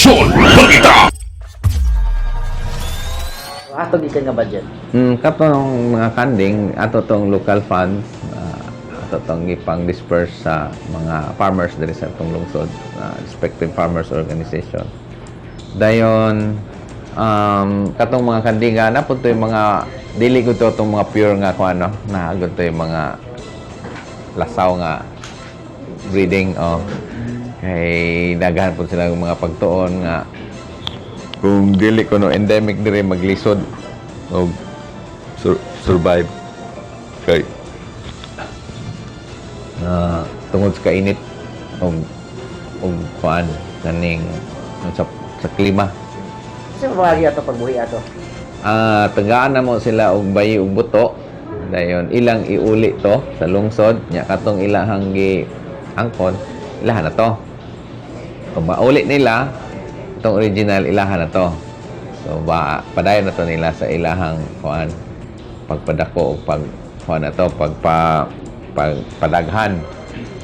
Aksyon! Balita! Ato gikan nga budget. Katong mga funding, ato tong local funds, ato tong ipang disperse sa mga farmers diri sa atong lungsod, respective farmers organization. Dayon, katong mga kandiga na po yung mga dili ko to itong mga pure nga kung ano, na agad to yung mga lasaw nga breeding o kay daghan po sila ng mga pagtuon nga kung dili ko no endemic dire maglisod o survive kay tungod sa kainit o kuan kaning sa klima. Kasi mabahagi ato pagbuhi ato. Tagaan na mo sila og bayi og buto dayon ilang iuli to sa lungsod nya katong ilahang gi angkon ilahan na to kung mauli nila itong original ilahan na to so padayon na to nila sa ilahang kuan pagpadako o kuan na to pagpadaghan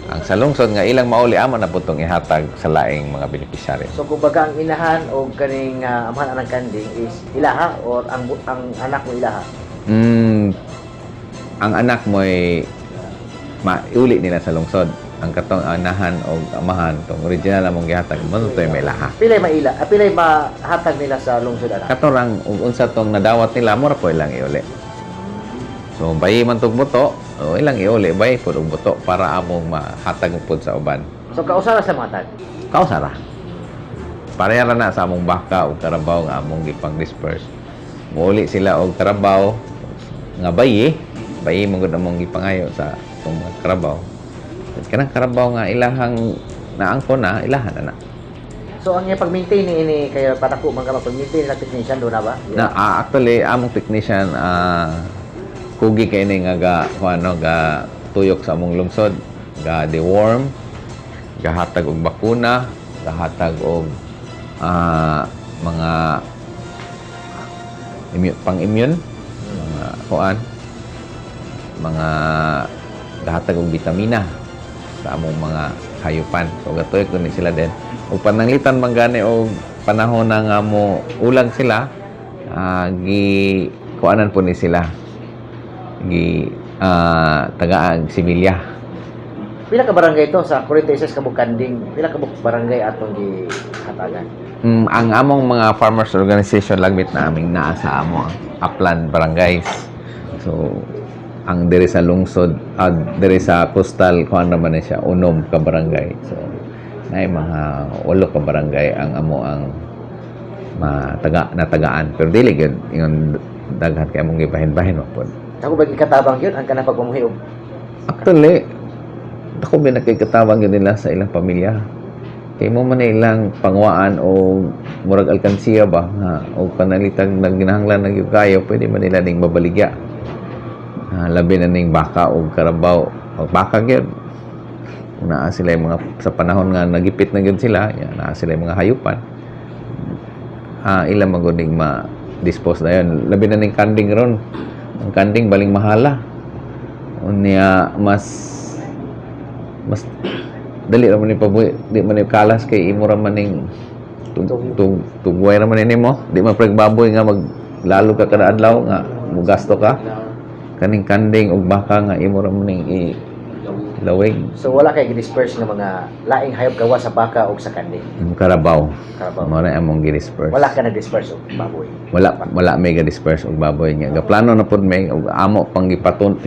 ang sa lungsod nga ilang mauli amo na putong ihatag sa laing mga beneficiary. So kumbaga ang inahan o kaning amahan anang kanding is ilaha or ang anak mo ilaha. Ang anak mo ay maiuli nila sa lungsod. Ang katong anahan o amahan tong original among gihatag mo to may laha. Pilay mahatag nila sa lungsod anak. Katorang unsa tong nadawat nila mo ra po ilang iuli. So bayi man tong buto, o ilang iuli bayi pud og buto para among mahatag pud sa uban. So kausara sa mga tag. Kausara. Pareha ra na sa among baka o karabaw nga among gipang disperse. Muuli sila og karabaw nga bayi man gud among gipangayo sa tong mga karabaw. Kanang karabaw nga ilahang naangkon na ilahan na. So ang pag-maintain ni kaya patako man ka mag-maintain na technician do na ba? Na actually among technician kugi kay ni nga ga tuyok sa among lungsod, ga deworm, gahatag og bakuna, gahatag og mga pang-immune, mga kuan, mga gahatag og bitamina sa among mga hayupan. So gatoy ko ni sila din. Ug pananglitan man gani og panahon na nga mo ulag sila, gi kuanan po ni sila. Gi tagaag sibilya. Pila ka barangay to sa 46 ka Bukanding? Pila ka barangay atong gihatagan? Ang among mga farmers organization lagmit na aming naa sa amo upland barangays. So ang diri sa lungsod diri sa coastal kuan naman na siya unom ka barangay. So nay mga 8 ka barangay ang amo ang natagaan pero dili gyud ingon daghan kay among gibahin-bahin mo pod. Ako ba gikatabang yun ang kanang pagpamuhi og Actually, ako ba nakikatawag yun nila sa ilang pamilya? Kaya mo man ilang pangwaan o murag alkansiya ba o panalitag na ginahanglan ng yugayo, pwede man nila ning mabaligya. Labi na ning baka o karabaw o baka yun. Naa sila yung mga sa panahon nga nagipit na yun sila, naa sila yung mga hayupan. Ilang maguning ma-dispose na yun. Labi na ning kanding ron. Ang kanding baling mahala. Unya mas dali ra man ni pabuhi, di man ni kalas kay imo ra man ning tugway ra man ni mo, di man preg baboy nga lalo ka kada adlaw nga mugasto ka. Kaning kanding ug baka nga imo ra man ning ilawig. So wala kay gi-disperse nga mga laing hayop gawa sa baka ug sa kanding. Karabaw. Karabaw. Mo na among gi-disperse. Wala ka nag-disperse og baboy. Wala may ga-disperse og baboy nga. Gaplano na pud may og amo pang gipatuon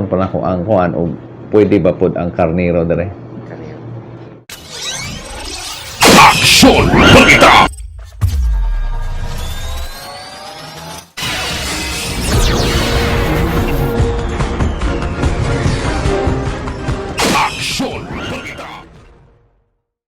pa na ko ang kuan og pwede ba pud ang karnero dire. Aksyon! Balita!